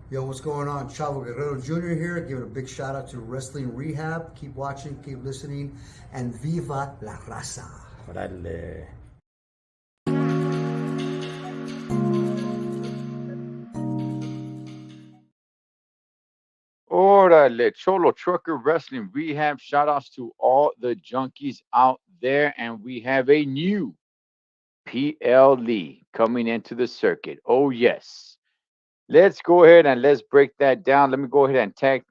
Yo, what's going on? Chavo Guerrero Jr. here, giving a big shout out to Wrestling Rehab. Keep watching, keep listening, and viva la raza. Órale. Órale, Cholo Trucker Wrestling Rehab. Shout outs to all the junkies out there. And we have a new PLE coming into the circuit. Oh, yes. Let's go ahead and let's break that down. Let me go ahead and tag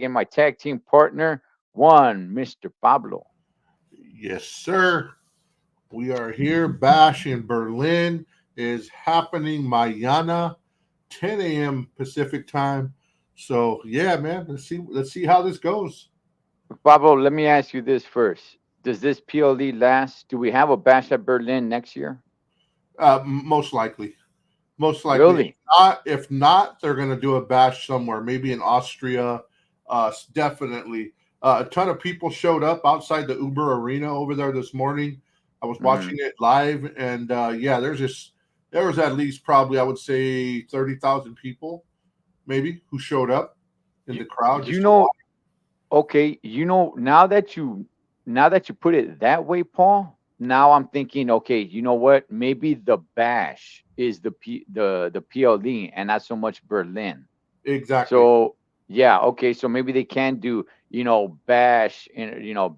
in my tag team partner, one, Mr. Pablo. Yes, sir. We are here. Bash in Berlin is happening mañana, 10 a.m. Pacific time. So yeah, man, let's see how this goes. Pablo, let me ask you this first. Does this PLE last? Do we have a bash at Berlin next year? Most likely, most likely. Really? If not, they're going to do a bash somewhere, maybe in Austria. Definitely. A ton of people showed up outside the Uber Arena over there this morning. I was Mm. watching it live, and yeah, there was at least probably I would say 30,000 people maybe who showed up in You, the crowd you just to know, watch. okay, now that you put it that way, Paul, now I'm thinking, okay, you know what? Maybe the bash is the PLE and not so much Berlin. Exactly. So yeah, okay, so maybe they can do, bash in,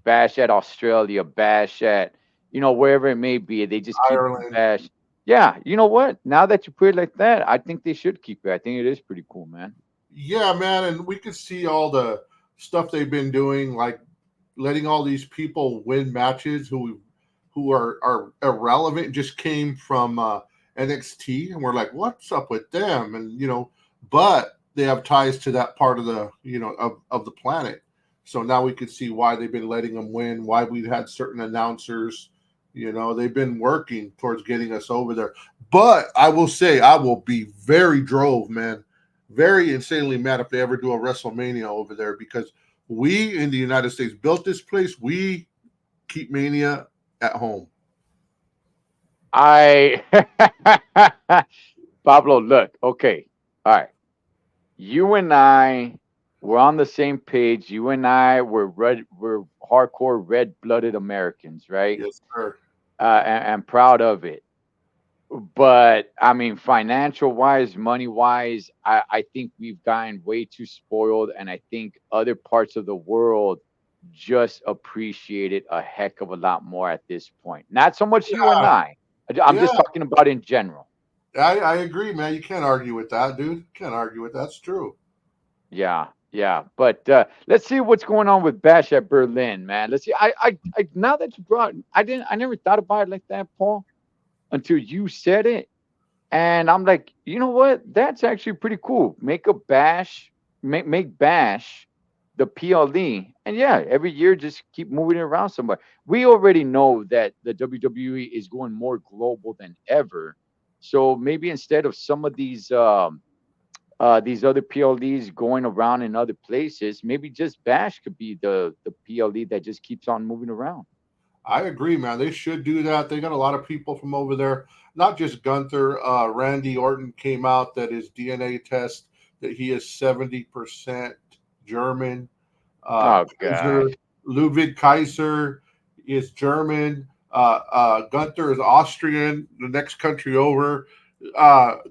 bash at Australia, bash at, wherever it may be. They just keep Ireland. bash. Yeah, you know what? Now that you put it like that, I think they should keep it. I think it is pretty cool, man. Yeah, man, and we could see all the stuff they've been doing, like letting all these people win matches who are irrelevant, just came from NXT, and we're like, what's up with them? And but they have ties to that part of the of the planet. So now we could see why they've been letting them win, why we've had certain announcers. They've been working towards getting us over there. But I will say, I will be very drove, man, very insanely mad if they ever do a WrestleMania over there, because we in the United States built this place. We keep Mania at home. I Pablo, look, okay. All right. You and I were on the same page. You and I we're hardcore red-blooded Americans, right? Yes, sir. And proud of it. But I mean, financial wise, money wise, I think we've gotten way too spoiled. And I think other parts of the world just appreciate it a heck of a lot more at this point. Not so much you and Yeah, I. I'm yeah. just talking about in general. I agree, man. You can't argue with that, dude. Can't argue with that. That's true. Yeah, yeah. But let's see what's going on with Bash at Berlin, man. Let's see. I now that you brought, I never thought about it like that, Paul, until you said it. And I'm like, you know what? That's actually pretty cool. Make a bash, make bash the PLE, and yeah, every year just keep moving it around somewhere. We already know that the WWE is going more global than ever. So maybe instead of some of these other PLEs going around in other places, maybe just Bash could be the PLE that just keeps on moving around. I agree, man. They should do that. They got a lot of people from over there. Not just Gunther. Randy Orton came out that his DNA test that he is 70% German. Oh Kaiser, gosh. Ludwig Kaiser is German. Gunther is Austrian, the next country over.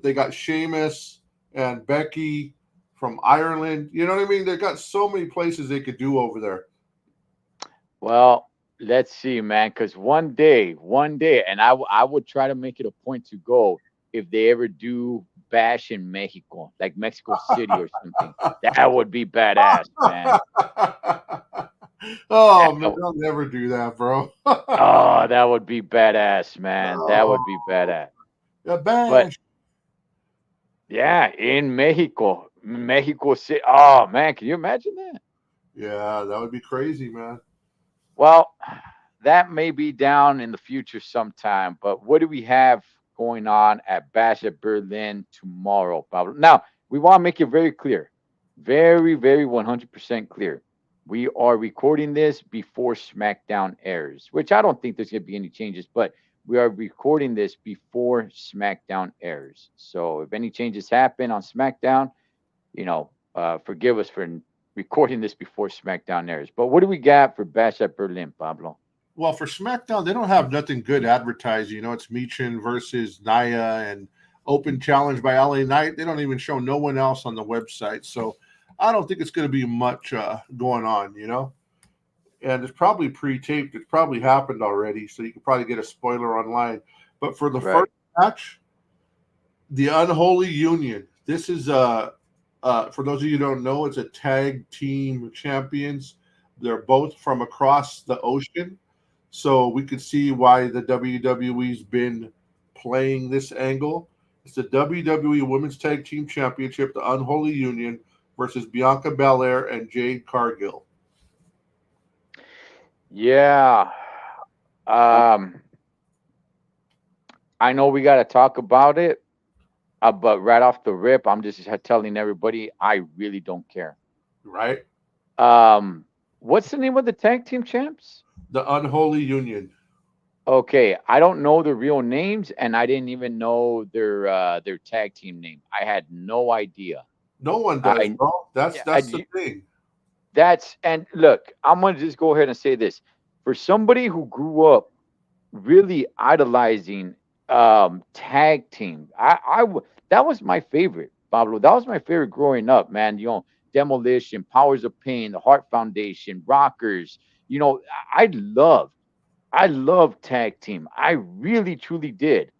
They got Sheamus and Becky from Ireland. You know what I mean? They got so many places they could do over there. Well, let's see, man. Because one day, and I would try to make it a point to go if they ever do Bash in Mexico, like Mexico City or something. That would be badass, man. Oh man, That- they'll never do that, bro. oh, that would be badass, man. That Oh, would be badass. yeah, But bash. yeah, in Mexico, Mexico City. Oh man, can you imagine that? Yeah, that would be crazy, man. Well, that may be down in the future sometime, but what do we have going on at Bash at Berlin tomorrow, Pablo? Now, we want to make it very clear, very, very 100% clear. We are recording this before SmackDown airs, which I don't think there's going to be any changes, but we are recording this before SmackDown airs. So if any changes happen on SmackDown, forgive us for recording this before SmackDown airs. But what do we got for Bash at Berlin, Pablo? Well, for SmackDown, they don't have nothing good advertised. It's Michin versus Naya and open challenge by LA Knight. They don't even show no one else on the website. So I don't think it's going to be much going on, And it's probably pre-taped. It's probably happened already. So you can probably get a spoiler online. But for the first match, the Unholy Union. This is, for those of you who don't know, it's a tag team champions. They're both from across the ocean. So we could see why the WWE's been playing this angle. It's the WWE Women's Tag Team Championship, the Unholy Union versus Bianca Belair and Jade Cargill. Yeah. I know we got to talk about it, but right off the rip, I'm just telling everybody I really don't care. Right. What's the name of the tag team champs? The Unholy Union. Okay, I don't know their real names, and I didn't even know their tag team name. I had no idea. No one does, bro. That's the thing. And look, I'm gonna just go ahead and say this. For somebody who grew up really idolizing tag team, that was my favorite, Pablo. That was my favorite growing up, man. Demolition, Powers of Pain, the Heart Foundation, Rockers. I love tag team. I really, truly did.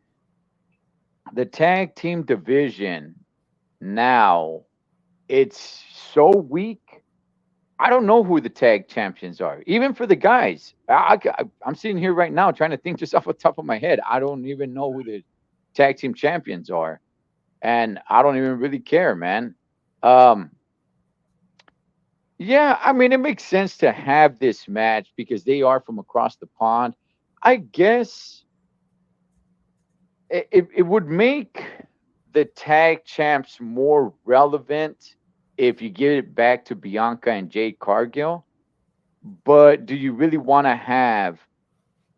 The tag team division now, it's so weak. I don't know who the tag champions are, even for the guys. I'm sitting here right now trying to think just off the top of my head. I don't even know who the tag team champions are, and I don't even really care, man. Yeah, I mean, it makes sense to have this match because they are from across the pond. I guess it would make the tag champs more relevant if you give it back to Bianca and Jade Cargill. But do you really want to have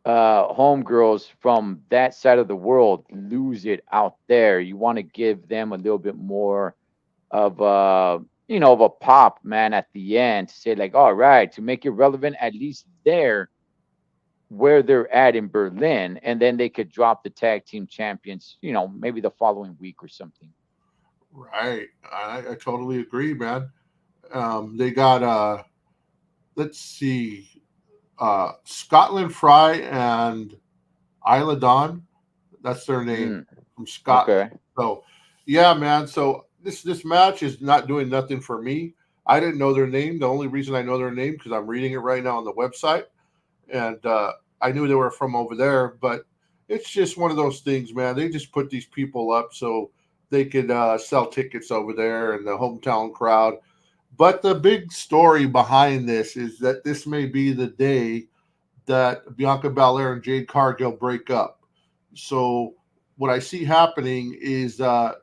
homegirls from that side of the world lose it out there? You want to give them a little bit more of of a pop, man, at the end to say like, all right, to make it relevant, at least there where they're at in Berlin, and then they could drop the tag team champions, maybe the following week or something. Right. I totally agree, man. They got let's see, Scotland Fry and Isla Dawn. That's their name from Scotland. Okay. So yeah, man. So this match is not doing nothing for me. I didn't know their name. The only reason I know their name because I'm reading it right now on the website, and I knew they were from over there. But it's just one of those things, man. They just put these people up so they could sell tickets over there and the hometown crowd. But the big story behind this is that this may be the day that Bianca Belair and Jade Cargill break up. So what I see happening is the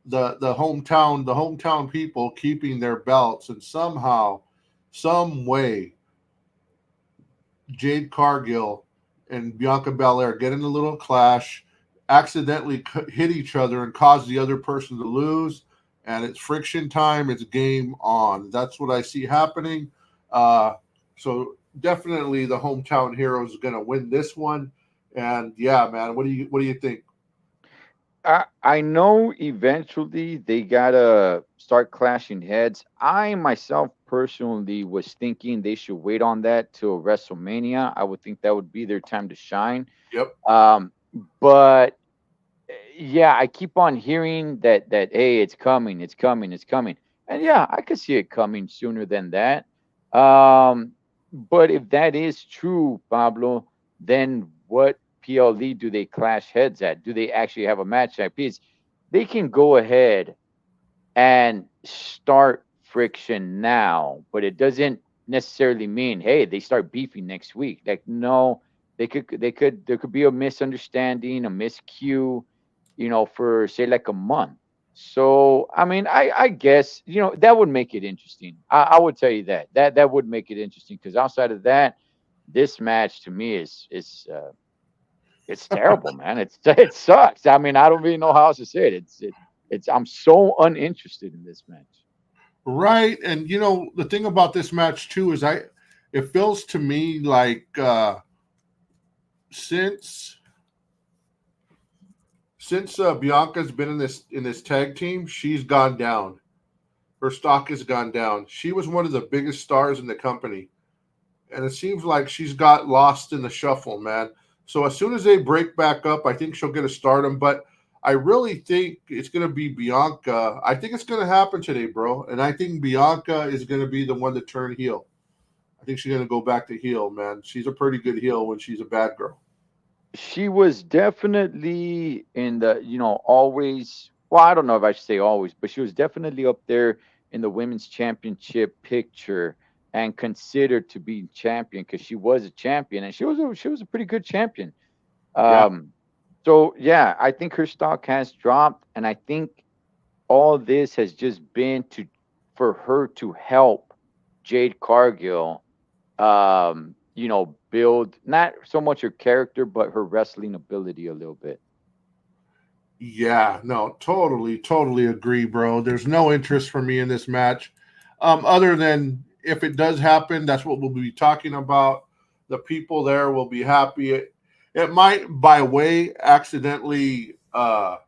hometown people keeping their belts, and somehow, some way, Jade Cargill and Bianca Belair get in a little clash, accidentally hit each other, and cause the other person to lose. And it's friction time. It's game on. That's what I see happening. So definitely the hometown hero is going to win this one. And yeah, man, what do you think? I know eventually they gotta start clashing heads. I myself personally was thinking they should wait on that till WrestleMania. I would think that would be their time to shine. Yep. But yeah, I keep on hearing that hey, it's coming, it's coming, it's coming, and yeah, I could see it coming sooner than that. But if that is true, Pablo, then what PLE do they clash heads at? Do they actually have a match at peace? They can go ahead and start friction now, but it doesn't necessarily mean hey they start beefing next week. Like no, there could be a misunderstanding, a miscue, for say like a month. So I mean, I guess that would make it interesting. I would tell you that would make it interesting because outside of that, this match to me is It's terrible, man. It sucks. I mean, I don't really know how else to say it. It's I'm so uninterested in this match. Right. And you know, the thing about this match too is it feels to me like since Bianca's been in this tag team, she's gone down. Her stock has gone down. She was one of the biggest stars in the company. And it seems like she's got lost in the shuffle, man. So as soon as they break back up, I think she'll get a stardom. But I really think it's going to be Bianca. I think it's going to happen today, bro. And I think Bianca is going to be the one to turn heel. I think she's going to go back to heel, man. She's a pretty good heel when she's a bad girl. She was definitely in the, always. Well, I don't know if I should say always, but she was definitely up there in the women's championship picture and considered to be champion because she was a champion and she was a pretty good champion. Yeah. So yeah, I think her stock has dropped, and I think all this has just been for her to help Jade Cargill, build not so much her character but her wrestling ability a little bit. Yeah, no, totally agree, bro. There's no interest for me in this match. Other than if it does happen, that's what we'll be talking about. The people there will be happy. It might, by way, accidentally, it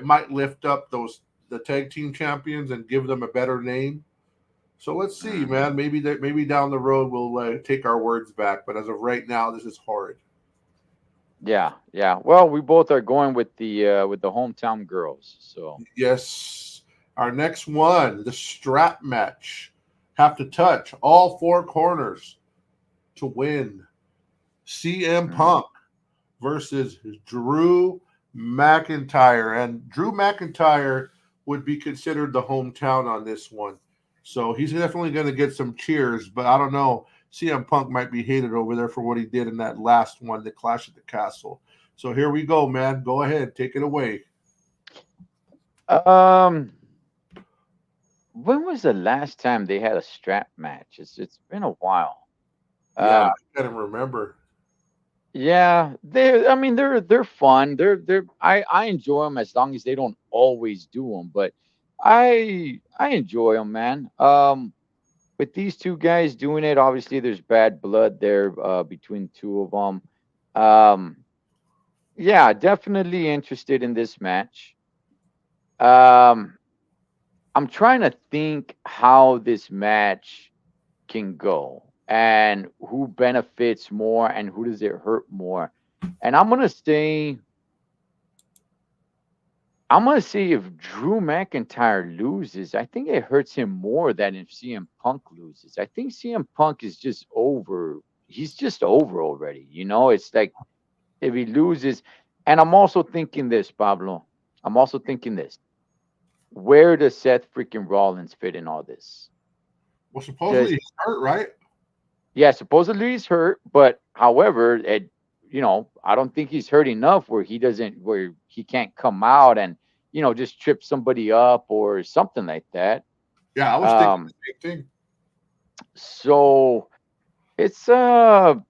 might lift up the tag team champions and give them a better name. So let's see, man. Maybe down the road we'll take our words back. But as of right now, this is horrid. Yeah, yeah. Well, we both are going with the hometown girls. So Yes. Our next one, the strap match. Have to touch all four corners to win. CM Punk versus Drew McIntyre. And Drew McIntyre would be considered the hometown on this one. So he's definitely going to get some cheers, but I don't know. CM Punk might be hated over there for what he did in that last one, the Clash at the Castle. So here we go, man. Go ahead. Take it away. When was the last time they had a strap match? It's been a while. Yeah, I can't remember. Yeah, they're fun. I enjoy them as long as they don't always do them, but I enjoy them, man. With these two guys doing it, obviously there's bad blood there between two of them. Yeah, definitely interested in this match. Um, I'm trying to think how this match can go and who benefits more and who does it hurt more. And I'm gonna say if Drew McIntyre loses, I think it hurts him more than if CM Punk loses. I think CM Punk is just over. He's just over already. It's like if he loses, and I'm also thinking this, Pablo. I'm also thinking this. Where does Seth freaking Rollins fit in all this? Well, supposedly he's hurt, right? Yeah, supposedly he's hurt, but however, I don't think he's hurt enough where he can't come out and just trip somebody up or something like that. Yeah, I was thinking the same thing. So it's man,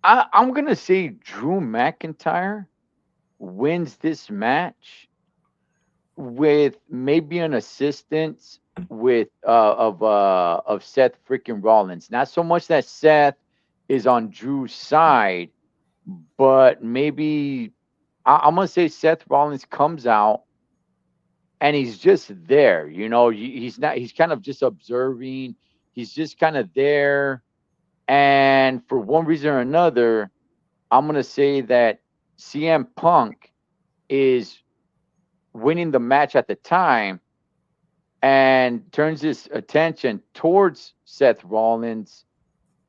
I'm gonna say Drew McIntyre wins this match with maybe an assistance of Seth freaking Rollins. Not so much that Seth is on Drew's side, but maybe I'm gonna say Seth Rollins comes out and he's just there. He's not. He's kind of just observing. He's just kind of there, and for one reason or another, I'm gonna say that CM Punk is winning the match at the time and turns his attention towards Seth Rollins.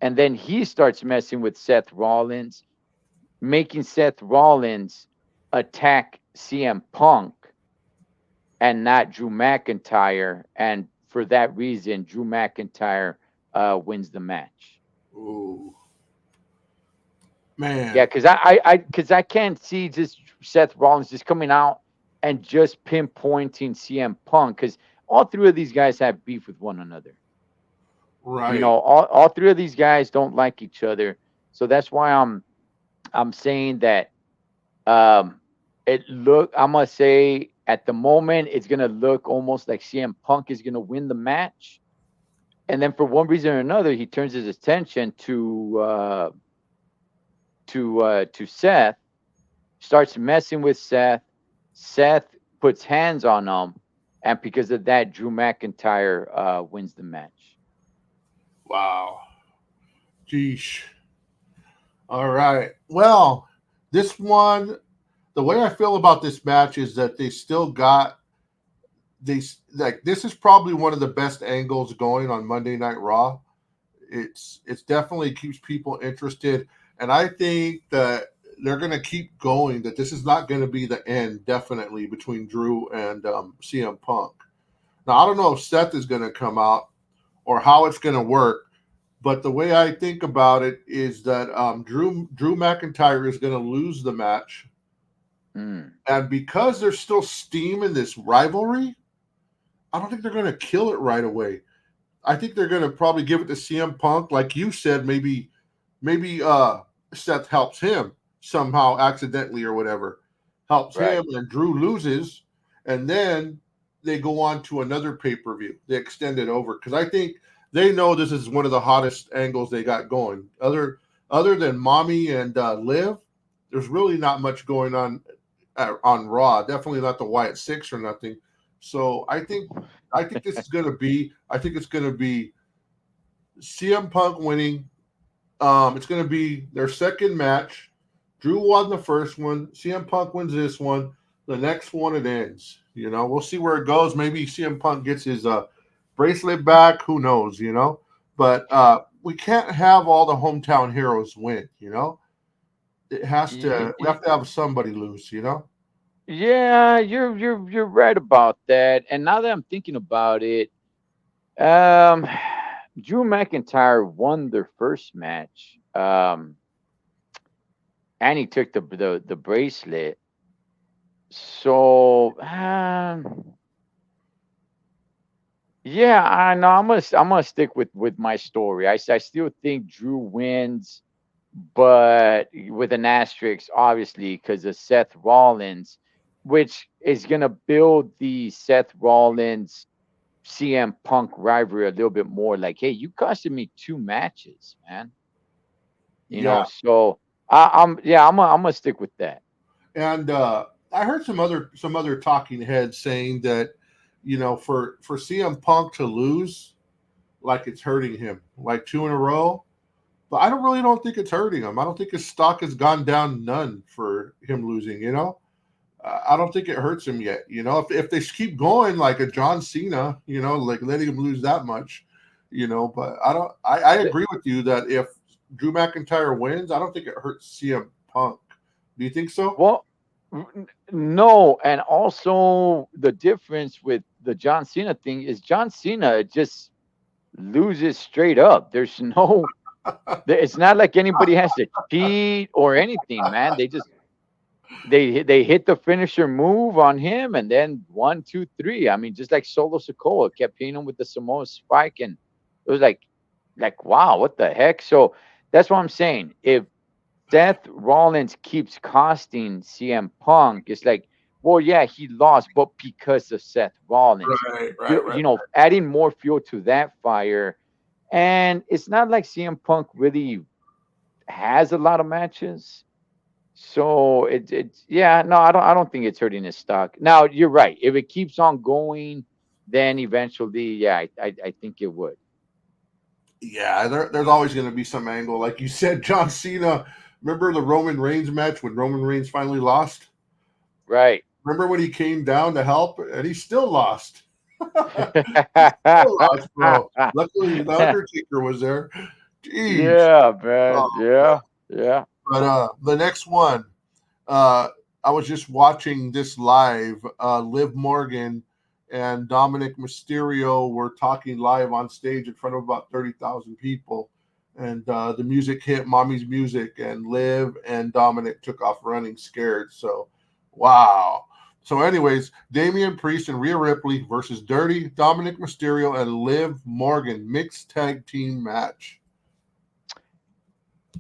And then he starts messing with Seth Rollins, making Seth Rollins attack CM Punk and not Drew McIntyre. And for that reason, Drew McIntyre wins the match. Ooh. Man. Yeah, because I can't see just Seth Rollins just coming out and just pinpointing CM Punk because all three of these guys have beef with one another. Right. All three of these guys don't like each other. So that's why I'm saying that I must say at the moment it's gonna look almost like CM Punk is gonna win the match, and then for one reason or another he turns his attention to Seth, starts messing with Seth. Seth puts hands on him, and because of that, Drew McIntyre wins the match. Wow. Geesh. All right. Well, this one, the way I feel about this match is that they still got like this is probably one of the best angles going on Monday Night Raw. It's definitely keeps people interested, and I think that they're going to keep going. That this is not going to be the end, definitely between Drew and CM Punk. Now I don't know if Seth is going to come out or how it's going to work, but the way I think about it is that Drew McIntyre is going to lose the match, and because there's still steam in this rivalry, I don't think they're going to kill it right away. I think they're going to probably give it to CM Punk, like you said. Maybe Seth helps him somehow, accidentally or whatever, helps Right. him, and Drew loses, and then they go on to another pay-per-view. They extend it over because I think they know this is one of the hottest angles they got going. Other than Mommy and Liv, there's really not much going on Raw. Definitely not the Wyatt Six or nothing. So I think this is going to be. I think it's going to be CM Punk winning. It's going to be their second match. Drew won the first one. CM Punk wins this one. The next one it ends. You know, we'll see where it goes. Maybe CM Punk gets his bracelet back. Who knows? You know, but we can't have all the hometown heroes win. You know, it has to. We have to have somebody lose. You know. Yeah, you're right about that. And now that I'm thinking about it, um, Drew McIntyre won their first match, and he took the bracelet. So, yeah, I know. I'm gonna stick with my story. I still think Drew wins, but with an asterisk, obviously, because of Seth Rollins, which is gonna build the Seth Rollins CM Punk rivalry a little bit more. Like, hey, you costed me two matches, man. You Yeah. know, so I'm gonna stick with that. And I heard some other talking heads saying that, you know, for CM Punk to lose, like it's hurting him, like two in a row. But I don't think it's hurting him. I don't think his stock has gone down none for him losing. You know, I don't think it hurts him yet. You know, if they keep going like a John Cena, you know, like letting him lose that much, you know. But I don't. I agree with you that if Drew McIntyre wins, I don't think it hurts CM Punk. Do you think so? Well, no, and also the difference with the John Cena thing is John Cena just loses straight up. There's no, it's not like anybody has to cheat or anything, man. They just they hit the finisher move on him, and then 1, 2, 3. I mean, just like Solo Sikoa kept hitting him with the Samoa Spike, and it was like wow, what the heck? So that's what I'm saying. If Seth Rollins keeps costing CM Punk, it's like, well, yeah, he lost, but because of Seth Rollins, you know, adding more fuel to that fire. And it's not like CM Punk really has a lot of matches. So it's yeah, no, I don't think it's hurting his stock. Now you're right. If it keeps on going, then eventually, yeah, I think it would. Yeah, there's always going to be some angle. Like you said, John Cena. Remember the Roman Reigns match when Roman Reigns finally lost? Right. Remember when he came down to help and he still lost? Still lost, bro. Luckily, the Undertaker was there. Jeez. Yeah, man. Oh, Yeah, yeah. but the next one, I was just watching this live. Liv Morgan and Dominic Mysterio were talking live on stage in front of about 30,000 people. And the music hit Mommy's Music, and Liv and Dominic took off running scared. So, wow. So, anyways, Damian Priest and Rhea Ripley versus Dirty, Dominic Mysterio, and Liv Morgan mixed tag team match.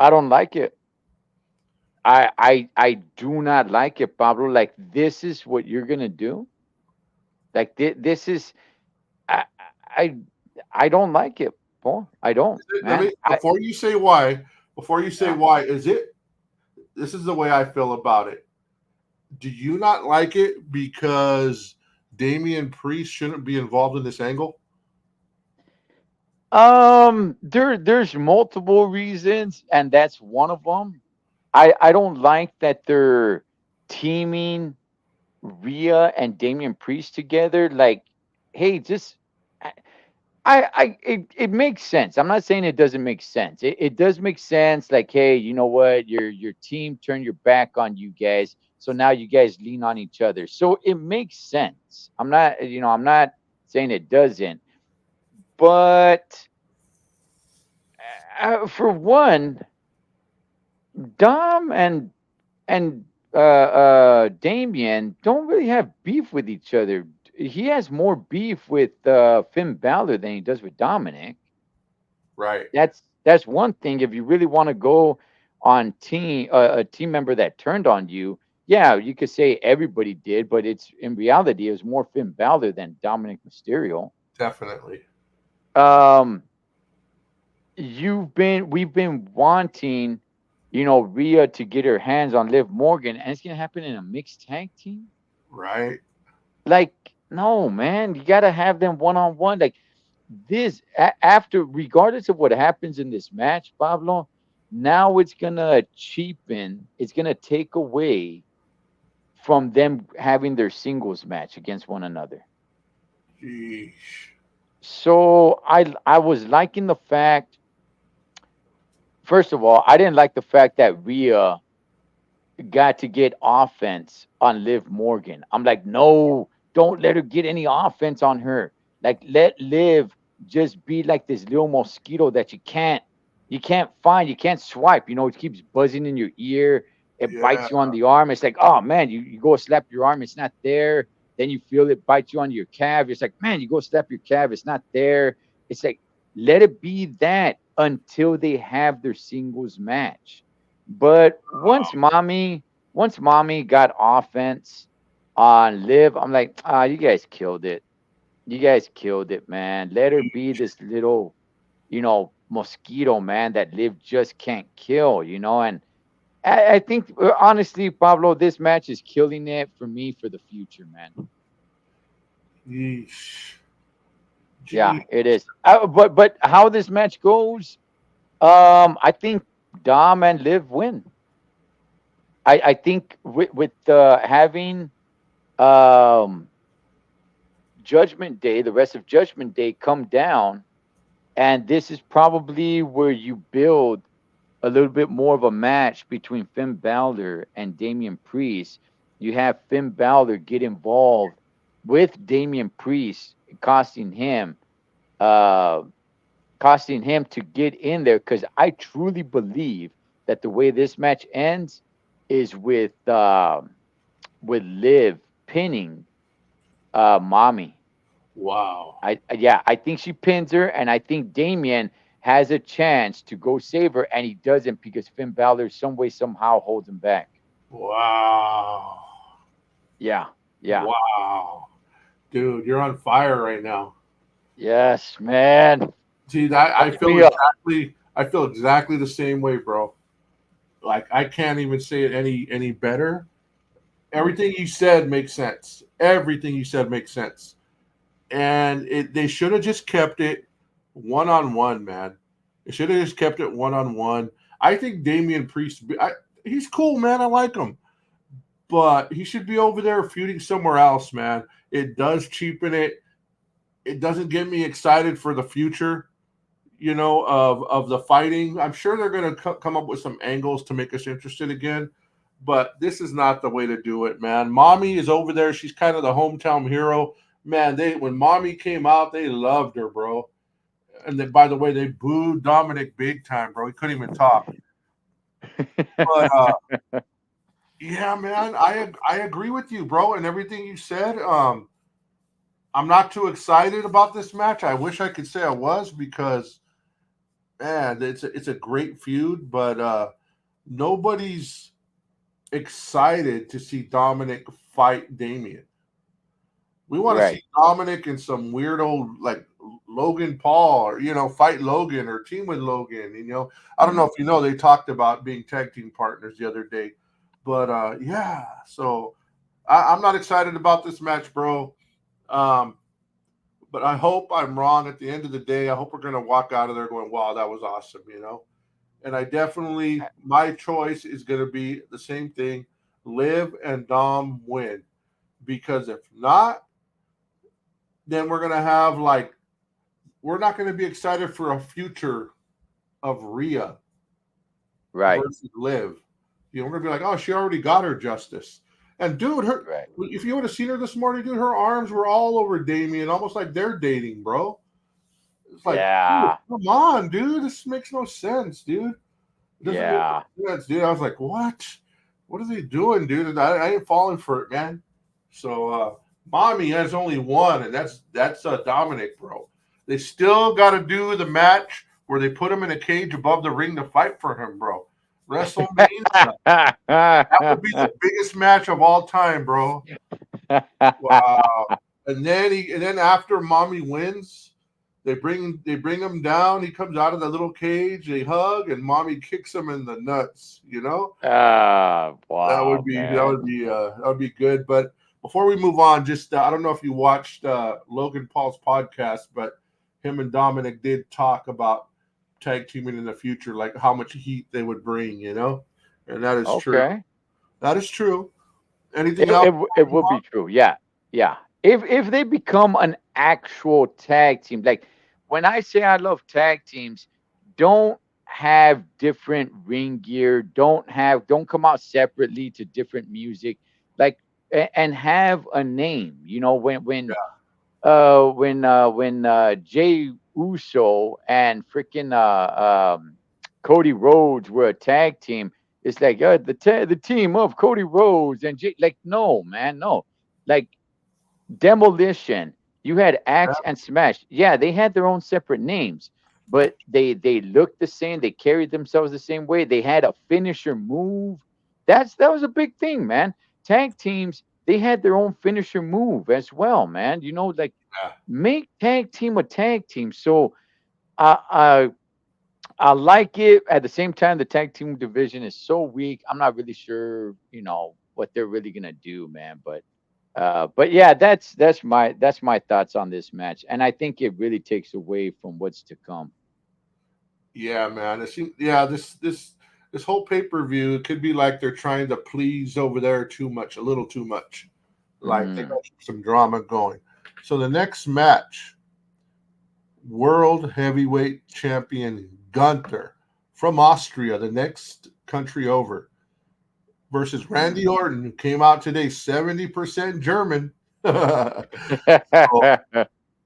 I don't like it. I do not like it, Pablo. Like this is what you're gonna do. Like this is I I I don't like it, Paul. I don't, Let man. me before you say why. Before you say Yeah. why, is it? This is the way I feel about it. Do you not like it because Damian Priest shouldn't be involved in this angle? There's multiple reasons, and that's one of them. I don't like that they're teaming Rhea and Damian Priest together. Like, hey, just it makes sense. I'm not saying it doesn't make sense. It does make sense. Like, hey, you know what? Your team turned your back on you guys, so now you guys lean on each other. So it makes sense. I'm not saying it doesn't, but for one, Dom and Damien don't really have beef with each other. He has more beef with Finn Balor than he does with Dominic. Right. That's one thing. If you really want to go on a team member that turned on you, yeah, you could say everybody did, but it's in reality it was more Finn Balor than Dominic Mysterio. Definitely. Um, we've been wanting, Rhea to get her hands on Liv Morgan, and it's gonna happen in a mixed tag team. Right. Like, no, man, you gotta have them one on one. Like this, after, regardless of what happens in this match, Pablo, now it's gonna cheapen. It's gonna take away from them having their singles match against one another. Jeez. So I was liking the fact. First of all, I didn't like the fact that Rhea got to get offense on Liv Morgan. I'm like, no, don't let her get any offense on her. Like, let Liv just be like this little mosquito that you can't find, you can't swipe. It keeps buzzing in your ear. It Yeah. bites you on the arm. It's like, oh man, you go slap your arm, it's not there. Then you feel it bite you on your calf. It's like, man, you go slap your calf, it's not there. It's like, let it be that until they have their singles match. But once mommy got offense on Liv, I'm like, you guys killed it. You guys killed it, man. Let her be this little, mosquito, man, that Liv just can't kill. And I think, honestly, Pablo, this match is killing it for me for the future, man. Jeez. Yeah, Jeez. it is. But how this match goes, I think Dom and Liv win. I think with having um Judgment Day, the rest of Judgment Day come down, and this is probably where you build a little bit more of a match between Finn Balor and Damian Priest. You have Finn Balor get involved with Damian Priest, uh, costing him to get in there. Because I truly believe that the way this match ends is with Liv pinning Mommy. Wow. Yeah, I think she pins her, and I think Damien has a chance to go save her, and he doesn't because Finn Balor some way somehow holds him back. Wow. Yeah, yeah, Wow. Dude, you're on fire right now. yes, man. See that Light me up. I feel exactly the same way, bro. Like I can't even say it any better. Mm. Everything you said makes sense. Everything you said makes sense. And they should have just kept it one on one, man. They should have just kept it one on one. I think Damian Priest, he's cool, man. I like him, but he should be over there feuding somewhere else, man. It does cheapen it. It doesn't get me excited for the future, of the fighting. I'm sure they're going to come up with some angles to make us interested again, but this is not the way to do it, man. Mommy is over there. She's kind of the hometown hero, man. When Mommy came out, they loved her, bro. And then, by the way, they booed Dominic big time, bro. He couldn't even talk. But yeah, man, I agree with you, bro, and everything you said. I'm not too excited about this match. I wish I could say I was because man, it's a great feud, but nobody's excited to see Dominic fight Damian. We want to see Right. Dominic and some weirdo like Logan Paul, or fight Logan or team with Logan. I don't know Mhm. if you know, they talked about being tag team partners the other day, but yeah. So I'm not excited about this match, bro. Um, but I hope I'm wrong. At the end of the day, I hope we're gonna walk out of there going, "Wow, that was awesome," And I definitely, my choice is gonna be the same thing: Liv and Dom win. Because if not, then we're gonna have like we're not gonna be excited for a future of Rhea Right. versus Liv. We're gonna be like, oh, she already got her justice. And dude, her Right. if you would have seen her this morning, dude, her arms were all over Damien, almost like they're dating, bro. It's like, dude, Yeah. come on, dude. This makes no sense, dude. It doesn't make Yeah. no sense, dude. I was like, what? What are they doing, dude? And I ain't falling for it, man. So Mommy has only one, and that's Dominic, bro. They still got to do the match where they put him in a cage above the ring to fight for him, bro. WrestleMania. That would be the biggest match of all time, bro. Wow. And then after Mommy wins, they bring him down. He comes out of the little cage. They hug, and Mommy kicks him in the nuts. Ah, That wow, would be that man. would be that would be good. But before we move on, just I don't know if you watched Logan Paul's podcast, but him and Dominic did talk about tag teaming in the future, like how much heat they would bring, and that is true. Okay. That is true. It Anything it else? w- it would be true. Yeah. Yeah. If they become an actual tag team, like when I say I love tag teams, don't have different ring gear, don't come out separately to different music, like and have a name. When Jay Uso and freaking Cody Rhodes were a tag team, it's like the team of Cody Rhodes and Jay. Like, no, man, no. Like Demolition, you had Yeah, Axe and Smash. Yeah, they had their own separate names, but they looked the same. They carried themselves the same way. They had a finisher move. That was a big thing, man. Tag teams, they had their own finisher move as well, man. Like yeah. make tag team a tag team. So I I I like it. At the same time, the tag team division is so weak. I'm not really sure, what they're really gonna do, man. But yeah, that's my thoughts on this match, and I think it really takes away from what's to come. Yeah, man. Yeah, this whole pay-per-view could be like they're trying to please over there too much, a little too much. Like they Mm. got some drama going. So the next match, World Heavyweight Champion Gunther from Austria, the next country over, versus Randy Mm. Orton, who came out today 70% German. So,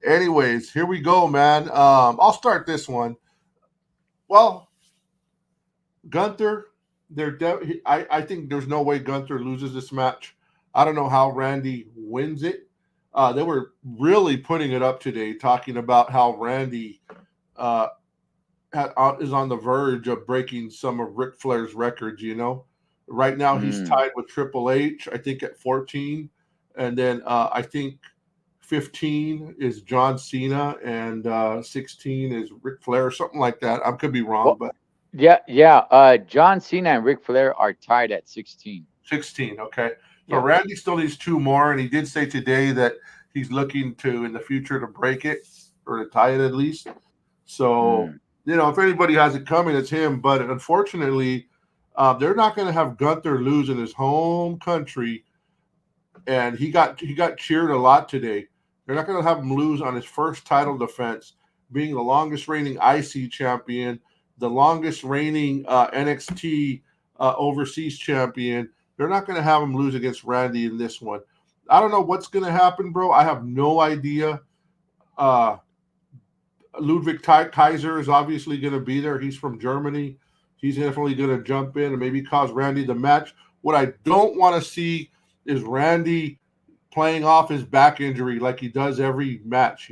anyways, here we go, man. I'll start this one. Well, Gunther, I think there's no way Gunther loses this match. I don't know how Randy wins it. They were really putting it up today, talking about how Randy uh, is on the verge of breaking some of Ric Flair's records. Right now he's Mm. tied with Triple H, I think at 14, and then I think 15 is John Cena, and 16 is Ric Flair, something like that. I could be wrong, Well, but yeah, yeah. John Cena and Ric Flair are tied at 16. 16. Okay. So Yep. Randy still needs two more, and he did say today that he's looking to in the future to break it or to tie it at least. So, Mm. if anybody has it coming, it's him. But unfortunately, they're not going to have Gunther lose in his home country, and he got cheered a lot today. They're not going to have him lose on his first title defense, being the longest reigning IC champion, the longest reigning NXT overseas champion. They're not going to have him lose against Randy in this one. I don't know what's going to happen, bro. I have no idea. Uh, Ludwig Kaiser is obviously going to be there. He's from Germany. He's definitely going to jump in and maybe cause Randy the match. What I don't want to see is Randy playing off his back injury like he does every match.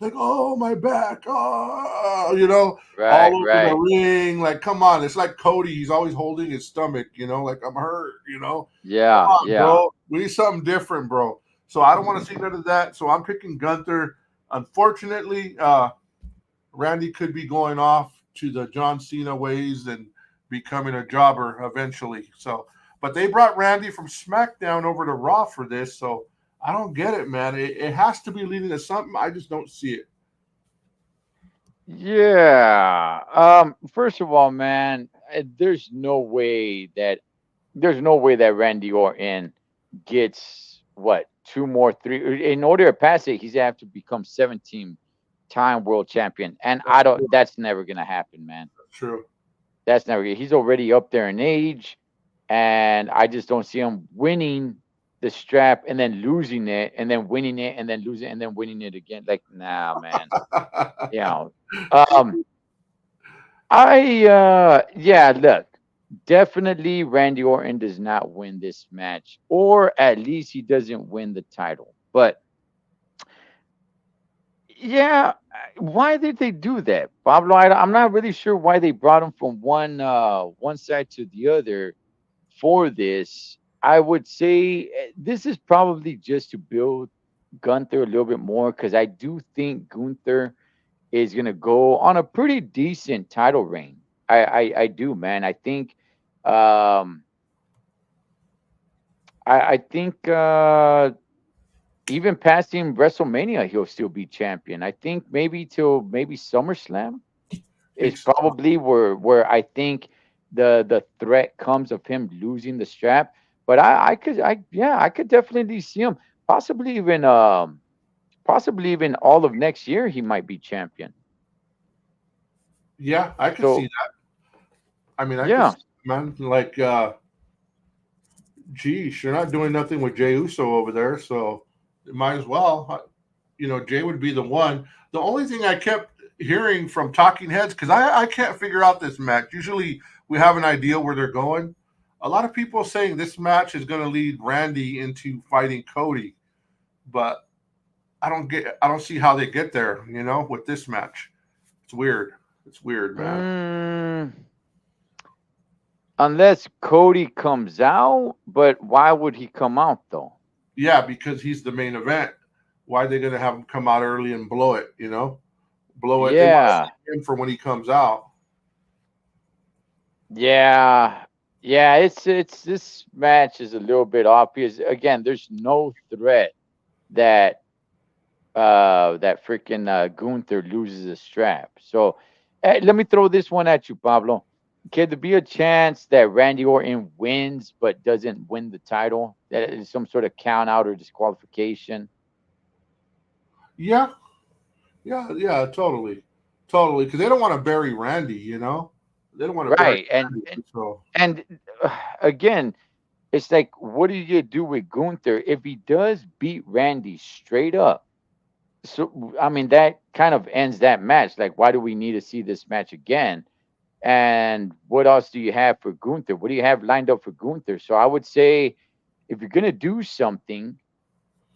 like, oh, my back, oh, you know, Right, all over the right. ring. Like, come on, it's like Cody. He's always holding his stomach, you know, like I'm hurt, you know. Come Yeah, on, yeah. bro. We need something different, bro. So I don't want to see none of that. So I'm picking Gunther. Unfortunately, Randy could be going off to the John Cena ways and becoming a jobber eventually. So, but they brought Randy from SmackDown over to Raw for this. So I don't get it, man. It has to be leading to something. I just don't see it. Yeah. First of all, man, there's no way that Randy Orton gets what, two more, three. In order to pass it, he's gonna have to become 17-time world champion. And I That's don't that's never gonna happen, man. true. That's never he's already up there in age, and I just don't see him winning the strap and then losing it and then winning it and then losing it and then winning it again. Like, nah, man. You know. Um yeah, look, definitely Randy Orton does not win this match, or at least he doesn't win the title. But yeah, why did they do that, Pablo? I'm not really sure why they brought him from one side to the other for this. I would say this is probably just to build Gunther a little bit more, because I do think Gunther is gonna go on a pretty decent title reign. I do, man. Um I think even passing WrestleMania, he'll still be champion. I think maybe till maybe SummerSlam is Think so. probably where I think the threat comes of him losing the strap. But I could definitely see him possibly even all of next year he might be champion. Yeah, I could see So that. I mean, I could yeah, see, man, like, geez, you're not doing nothing with Jey Uso over there, so it might as well. You know, Jay would be the one. The only thing I kept hearing from talking heads, because I can't figure out this match. Usually we have an idea where they're going. A lot of people saying this match is going to lead Randy into fighting Cody, but I don't see how they get there, you know, with this match. It's weird. It's weird, man. mm, unless Cody comes out, but why would he come out though? Yeah, because he's the main event. Why are they going to have him come out early and blow it, you know? Blow it. They want to Yeah, see him for when he comes out. yeah, yeah. It's this match is a little bit obvious. Again, there's no threat that that freaking Gunther loses a strap. So let me throw this one at you, Pablo. Could there be a chance that Randy Orton wins but doesn't win the title? That is some sort of count out or disqualification. Yeah, yeah, totally, totally. Because they don't want to bury Randy, you know. They don't want to bury Right. And Randy. So and again, it's like, what do you do with Gunther if he does beat Randy straight up? So I mean, that kind of ends that match. Like, why do we need to see this match again? And what else do you have for Gunther? What do you have lined up for Gunther? So I would say, if you're gonna do something,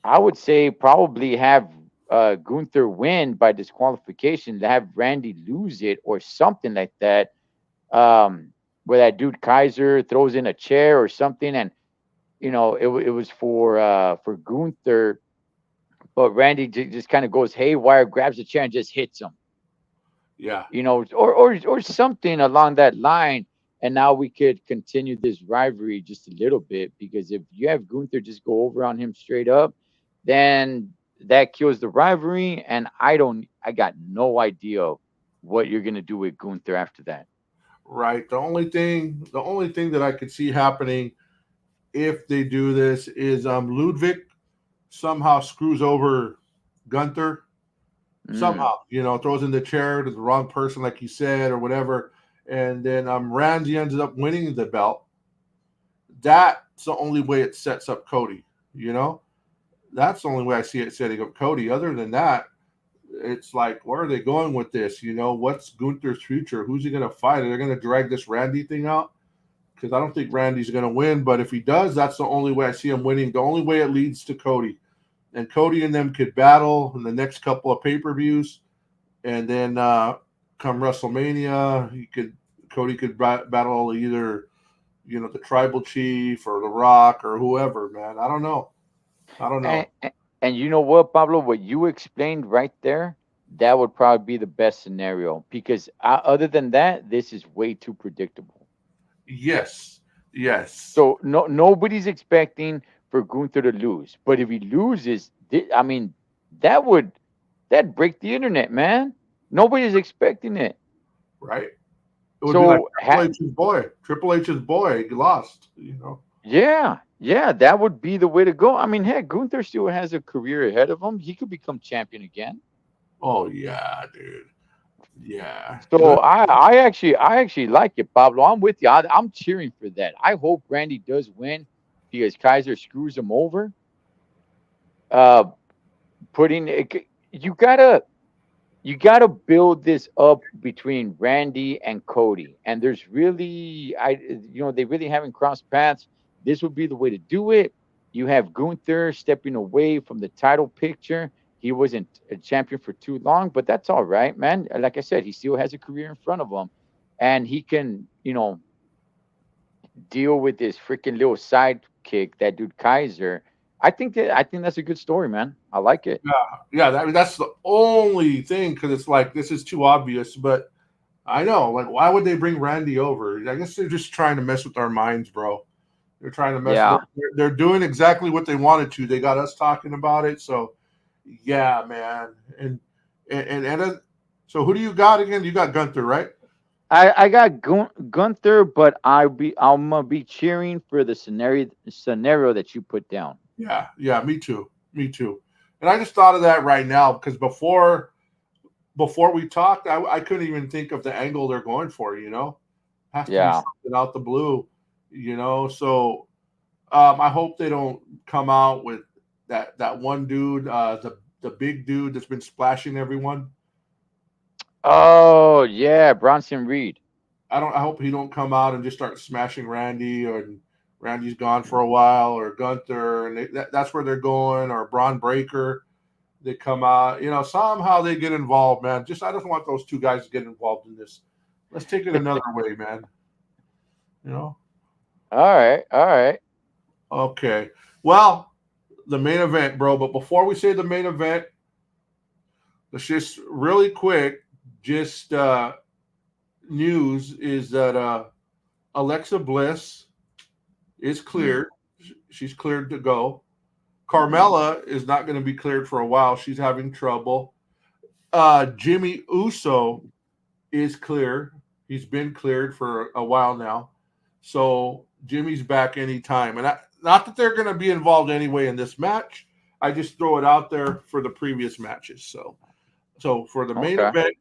I would say probably have Gunther win by disqualification, to have Randy lose it or something like that. Where that dude Kaiser throws in a chair or something, and it was for Gunther, but Randy just kind of goes haywire, grabs the chair, and just hits him, yeah, or something along that line. And now we could continue this rivalry just a little bit, because if you have Gunther just go over on him straight up, then that kills the rivalry. And I got no idea what you're gonna do with Gunther after that. right. The only thing that I could see happening if they do this is Ludwig somehow screws over Gunther Mm, somehow, you know, throws in the chair to the wrong person, like you said, or whatever, and then Ramsey ends up winning the belt. That's the only way it sets up Cody. You know, that's the only way I see it setting up Cody. Other than that, it's like, where are they going with this? You know, what's Gunther's future? Who's he going to fight? Are they going to drag this Randy thing out? Because I don't think Randy's going to win. But if he does, that's the only way I see him winning. The only way it leads to Cody. and Cody and them could battle in the next couple of pay-per-views, and then come WrestleMania, Cody could battle either the Tribal Chief or The Rock or whoever. Man, I don't know. And you know what, Pablo? What you explained right there, that would probably be the best scenario because other than that, this is way too predictable. Yes. So nobody's expecting for Gunther to lose, but if he loses, I mean, that'd break the internet, man. Nobody's expecting it. Right. It would So be like Triple H's boy lost. Yeah, that would be the way to go. I mean, heck, Gunther still has a career ahead of him. He could become champion again. Oh yeah, dude. Yeah. So I actually like it, Pablo. I'm with you. I'm cheering for that. I hope Randy does win because Kaiser screws him over. Uh, you gotta build this up between Randy and Cody, and there's really they really haven't crossed paths. This would be the way to do it. You have Gunther stepping away from the title picture. He wasn't a champion for too long, but that's all right, man. Like I said, he still has a career in front of him, and he can deal with this freaking little sidekick, that dude Kaiser. I think that's a good story, man. I like it. Yeah. That's the only thing because it's like this is too obvious. But I know, like, why would they bring Randy over? I guess they're just trying to mess with our minds, bro. They're trying to mess. Yeah. They're doing exactly what they wanted to. They got us talking about it. So, yeah, man. And so who do you got again? You got Gunther, right? I got Gunther, but I'm gonna be cheering for the scenario that you put down. Yeah, me too. And I just thought of that right now because before we talked, I couldn't even think of the angle they're going for. Has to be something out the blue. So I hope they don't come out with that one dude, the big dude that's been splashing everyone. Oh yeah, Bronson Reed. I hope he don't come out and just start smashing Randy, or Randy's gone for a while, or Gunther, and that's where they're going, or Braun Breaker. They come out, somehow they get involved, man. I just want those two guys to get involved in this. Let's take it another way, man. All right. Okay. Well, the main event, bro. But before we say the main event, let's just really quick, news is that Alexa Bliss is cleared. She's cleared to go. Carmella is not going to be cleared for a while. She's having trouble. Jimmy Uso is clear. He's been cleared for a while now. So Jimmy's back anytime. And not that they're going to be involved anyway in this match. I just throw it out there for the previous matches. So for the main event,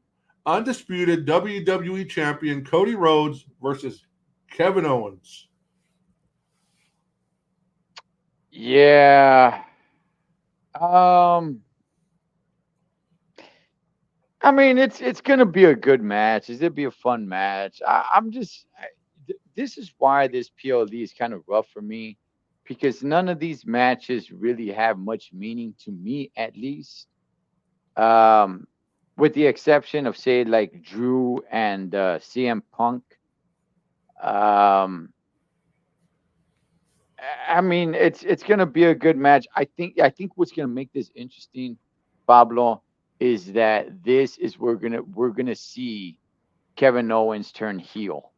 undisputed WWE champion Cody Rhodes versus Kevin Owens. Yeah. I mean, it's gonna be a good match. It's gonna be a fun match. This is why this PLE is kind of rough for me, because none of these matches really have much meaning to me, at least. With the exception of, say, like Drew and CM Punk. I mean, it's gonna be a good match. I think what's gonna make this interesting, Pablo, is that this is we're gonna see Kevin Owens turn heel.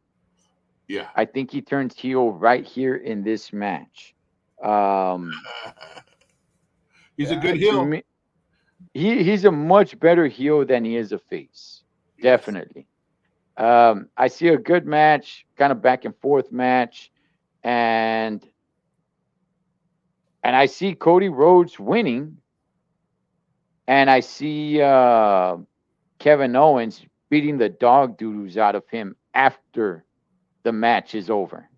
Yeah, I think he turns heel right here in this match. He's a good heel. Me, he's a much better heel than he is a face. Yes. Definitely. I see a good match, kind of back and forth match, and I see Cody Rhodes winning, and I see Kevin Owens beating the dog doodles out of him after the match is over.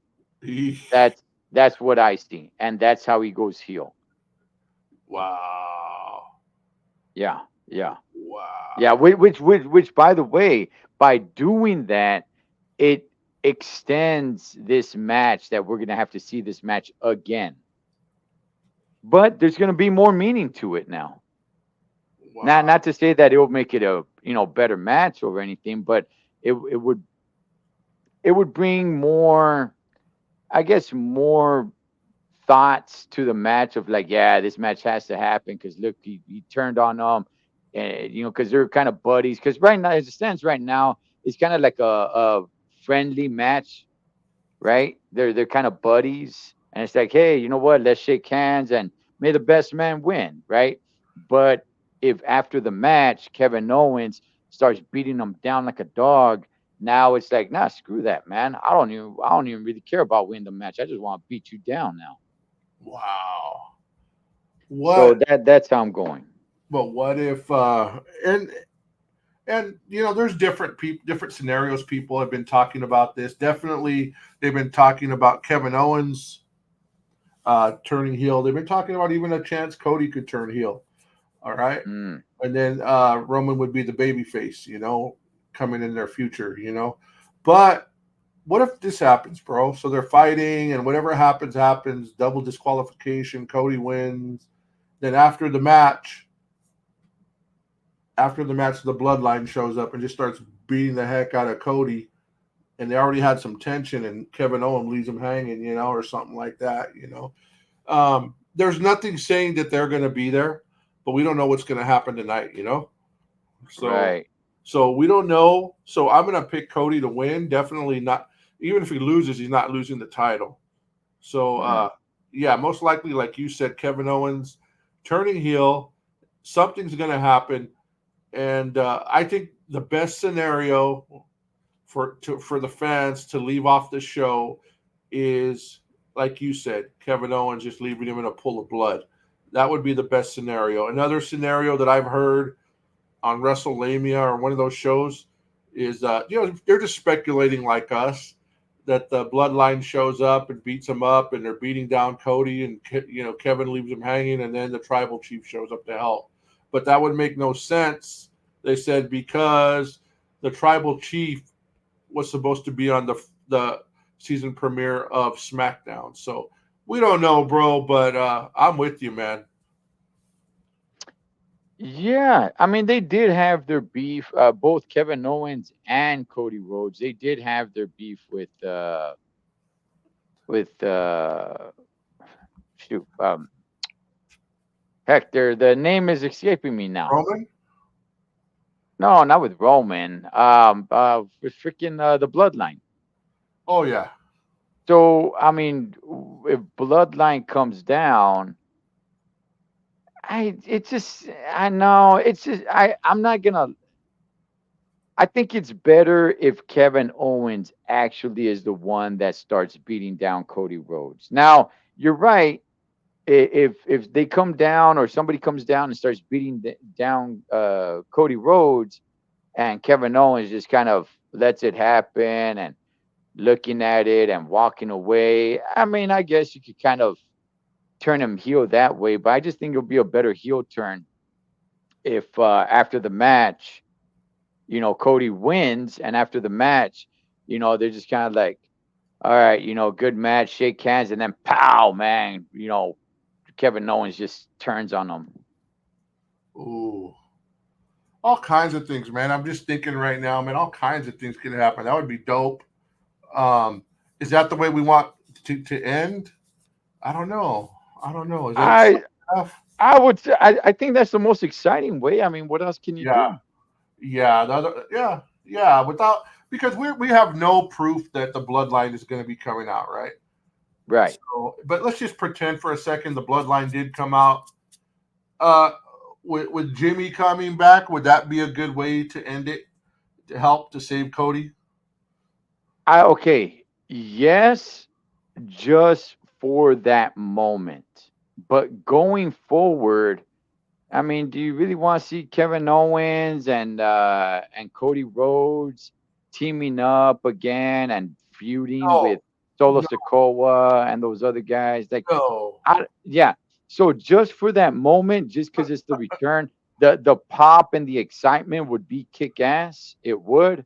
That's what I see, and that's how he goes heel. Wow. Yeah. Wow. Yeah, which by the way, by doing that, it extends this match that we're gonna have to see this match again. but there's going to be more meaning to it now. Wow. Not to say that it will make it a better match or anything, but it would bring more, I guess, more thoughts to the match of like, yeah, this match has to happen because look, he turned on them, and because they're kind of buddies. Because right now, as it stands right now, it's kind of like a friendly match, right? They're kind of buddies, and it's like, hey, you know what? Let's shake hands and may the best man win, right? But if after the match Kevin Owens starts beating them down like a dog, now it's like, nah, screw that, man. I don't even really care about winning the match. I just want to beat you down now. Wow. So What? that's how I'm going. But what if? And there's different scenarios. People have been talking about this. Definitely, they've been talking about Kevin Owens turning heel. They've been talking about even a chance Cody could turn heel. All right, Mm, and then Roman would be the baby face, coming in their future, But what if this happens, bro? So they're fighting, and whatever happens. Double disqualification. Cody wins. Then after the match, the bloodline shows up and just starts beating the heck out of Cody. And they already had some tension, and Kevin Owens leaves him hanging, or something like that. There's nothing saying that they're going to be there, but we don't know what's going to happen tonight. So, right. so we don't know. So I'm going to pick Cody to win. Definitely not. Even if he loses, he's not losing the title. So, Mm. yeah, most likely, like you said, Kevin Owens turning heel. Something's going to happen. And I think the best scenario for the fans to leave off the show is, like you said, Kevin Owens just leaving him in a pool of blood. That would be the best scenario. Another scenario that I've heard on WrestleMania or one of those shows is, they're just speculating like us that the bloodline shows up and beats him up, and they're beating down Cody, and Kevin leaves him hanging, and then the tribal chief shows up to help. But that would make no sense. They said because the tribal chief was supposed to be on the season premiere of SmackDown. So we don't know, bro, but I'm with you, man. Yeah, I mean they did have their beef. Both Kevin Owens and Cody Rhodes, they did have their beef with shoot heck, the name is escaping me now. Roman? No, not with Roman. With freaking the Bloodline. Oh yeah. So I mean, if Bloodline comes down, I know it's just I'm not gonna. I think it's better if Kevin Owens actually is the one that starts beating down Cody Rhodes. Now, you're right. If they come down or somebody comes down and starts beating down Cody Rhodes, and Kevin Owens just kind of lets it happen and looking at it and walking away, I mean, I guess you could kind of turn him heel that way. But I just think it'll be a better heel turn if after the match, Cody wins, and after the match, they're just kind of like, all right, good match, shake hands, and then pow, man, Kevin Owens just turns on them. Ooh. All kinds of things, man. I'm just thinking right now, man, all kinds of things can happen. That would be dope. Um, is that the way we want to end? I don't know. I don't know. Is that I exciting enough? I would say I think that's the most exciting way. I mean, what else can you Yeah. do? Yeah. Yeah. Without because we have no proof that the bloodline is going to be coming out, right? Right. So, but let's just pretend for a second the bloodline did come out. Uh, with Jimmy coming back, would that be a good way to end it? To help to save Cody? Okay. Yes, just for that moment. But going forward, I mean, do you really want to see Kevin Owens and Cody Rhodes teaming up again and feuding No, with Solo no, Sikoa and those other guys? Like, no. yeah. So just for that moment, just because it's the return, the pop and the excitement would be kick ass. It would.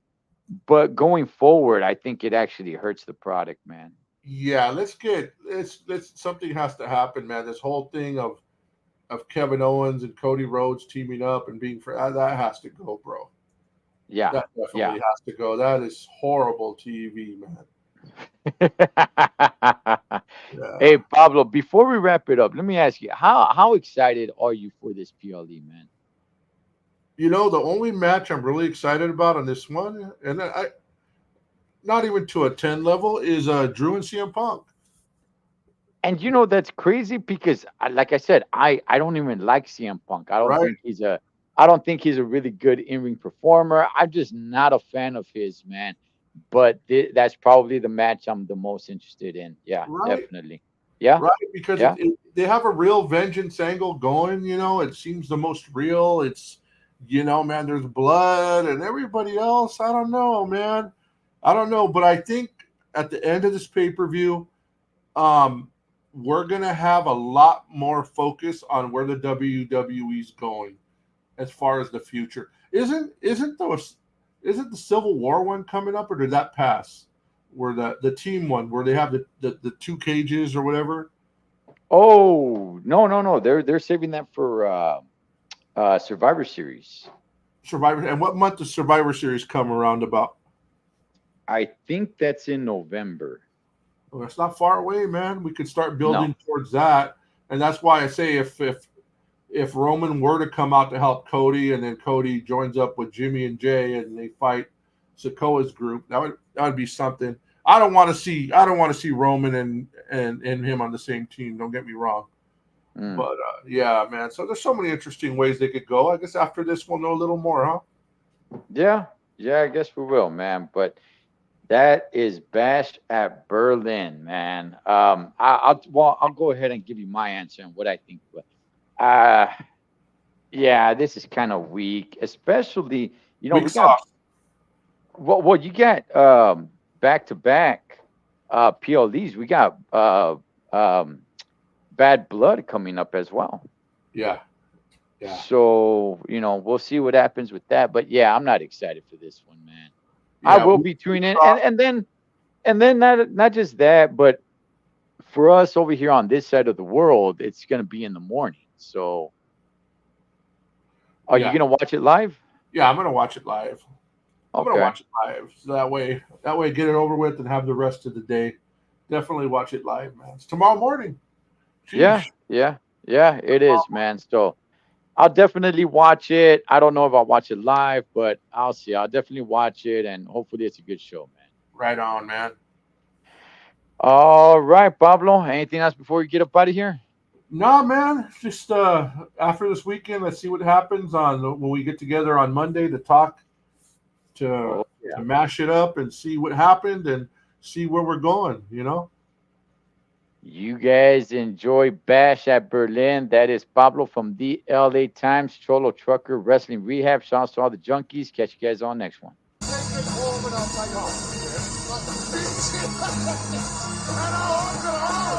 But going forward, I think it actually hurts the product, man. Yeah, let's something has to happen, man. This whole thing of Kevin Owens and Cody Rhodes teaming up and being for that has to go, bro. Yeah, That definitely yeah. has to go. That is horrible TV, man. Hey, Yeah. Pablo, before we wrap it up, let me ask you, how excited are you for this PLE, man? The only match I'm really excited about on this one, and I not even to a 10 level, is Drew and CM Punk. And that's crazy because, like I said, I don't even like CM Punk. Right, I don't think he's a really good in ring performer. I'm just not a fan of his, man. But that's probably the match I'm the most interested in. Yeah, right, definitely. Yeah, right. Because yeah. they have a real vengeance angle going. It seems the most real. Man, there's blood and everybody else. I don't know, man. I don't know, but I think at the end of this pay per view, um, we're gonna have a lot more focus on where the WWE's going as far as the future. Isn't the Civil War one coming up, or did that pass? Where the team one, where they have the two cages or whatever. Oh, no, no, no. They're saving that for Survivor Series. Survivor, and what month does Survivor Series come around about? I think that's in November. Well, it's not far away, man. We could start No. building towards that, and that's why I say if Roman were to come out to help Cody, and then Cody joins up with Jimmy and Jay, and they fight Sikoa's group, that would be something. I don't want to see Roman and him on the same team. Don't get me wrong, Mm. but yeah, man. So there's so many interesting ways they could go. I guess after this, we'll know a little more, huh? Yeah, yeah. I guess we will, man. But that is Bash at Berlin, man. I'll go ahead and give you my answer and what I think. But uh, yeah, this is kind of weak, especially Weak we got sauce. you got back to back PLDs. We got um Bad Blood coming up as well. Yeah, yeah, So, we'll see what happens with that. But yeah, I'm not excited for this one, man. I yeah. will Weak be tuning in, sauce. and then not just that, but for us over here on this side of the world, it's gonna be in the morning. So, are you Yeah, gonna watch it live? yeah. I'm gonna watch it live. I'm gonna Okay. watch it live, so that way, get it over with and have the rest of the day. Definitely watch it live, man. It's tomorrow morning. Yeah, Sheesh. yeah, yeah. It is, man. So I'll definitely watch it. I don't know if I'll watch it live, but I'll see. I'll definitely watch it, and hopefully it's a good show, man. Right on, man. All right, Pablo. Anything else before we get up out of here? No, man. Just after this weekend, let's see what happens on when we get together on Monday to talk to Oh yeah. to mash it up and see what happened and see where we're going. You guys enjoy Bash at Berlin. That is Pablo from the LA Times, Cholo Trucker, Wrestling Rehab. Shout out to all the junkies. Catch you guys on next one. And I hope that